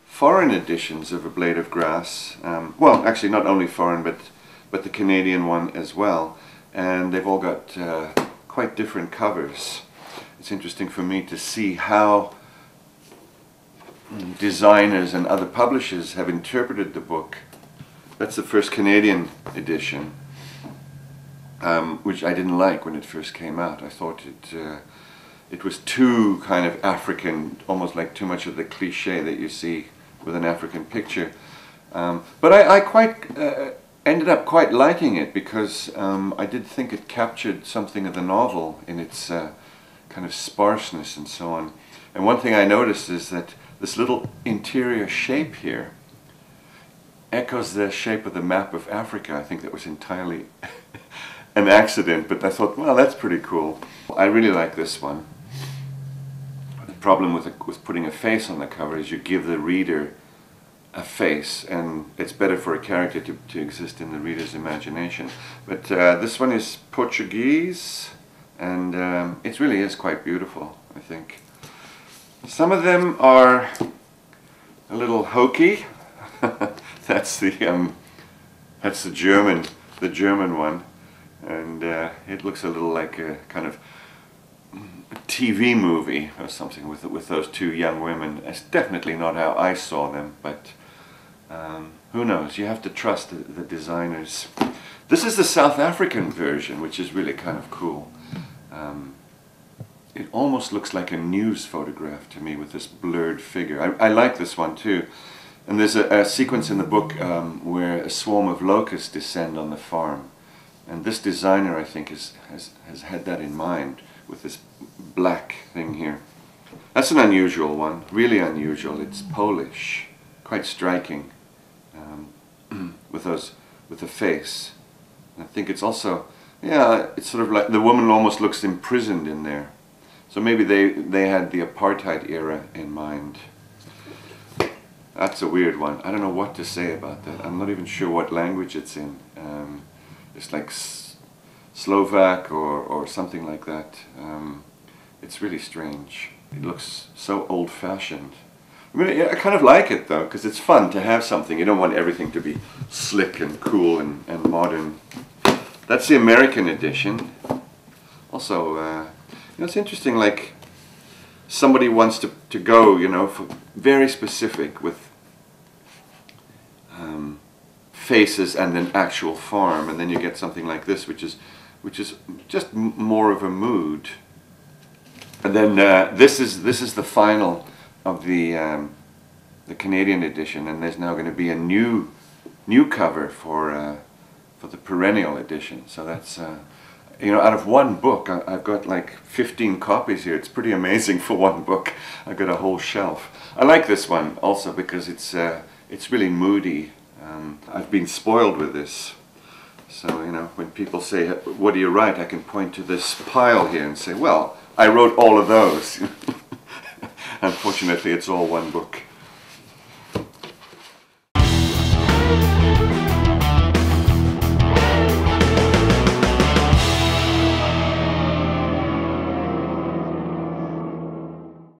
Foreign editions of A Blade of Grass, well, actually not only foreign, but the Canadian one as well, and they've all got quite different covers. It's interesting for me to see how designers and other publishers have interpreted the book. That's the first Canadian edition, which I didn't like when it first came out. I thought it was too kind of African, almost like too much of the cliche that you see with an African picture. But I quite ended up quite liking it, because I did think it captured something of the novel in its kind of sparseness and so on. And one thing I noticed is that this little interior shape here echoes the shape of the map of Africa. I think that was entirely an accident, but I thought, well, that's pretty cool. I really like this one. The problem with putting a face on the cover is you give the reader a face, and it's better for a character to exist in the reader's imagination. But this one is Portuguese, and it really is quite beautiful, I think. Some of them are a little hokey. That's the German one, and it looks a little like a kind of TV movie or something with those two young women. It's definitely not how I saw them, but who knows? You have to trust the designers. This is the South African version, which is really kind of cool. It almost looks like a news photograph to me with this blurred figure. I like this one too. And there's a sequence in the book where a swarm of locusts descend on the farm. And this designer, I think, has had that in mind with this black thing here. That's an unusual one, really unusual. It's Polish, quite striking, with the face. And I think it's also, yeah, it's sort of like the woman almost looks imprisoned in there. So maybe they had the apartheid era in mind. That's a weird one. I don't know what to say about that. I'm not even sure what language it's in. It's like Slovak or something like that. It's really strange. It looks so old-fashioned. I mean, I kind of like it though, because it's fun to have something. You don't want everything to be slick and cool and modern. That's the American edition. Also, you know, it's interesting, like somebody wants to go, you know, for very specific with faces and an actual farm, and then you get something like this, which is just more of a mood. And then this is the final of the Canadian edition, and there's now going to be a new cover for the Perennial edition. So that's you know, out of one book, I've got like 15 copies here. It's pretty amazing for one book. I've got a whole shelf. I like this one also because it's really moody. I've been spoiled with this. So, you know, when people say, what do you write? I can point to this pile here and say, well, I wrote all of those. Unfortunately, it's all one book.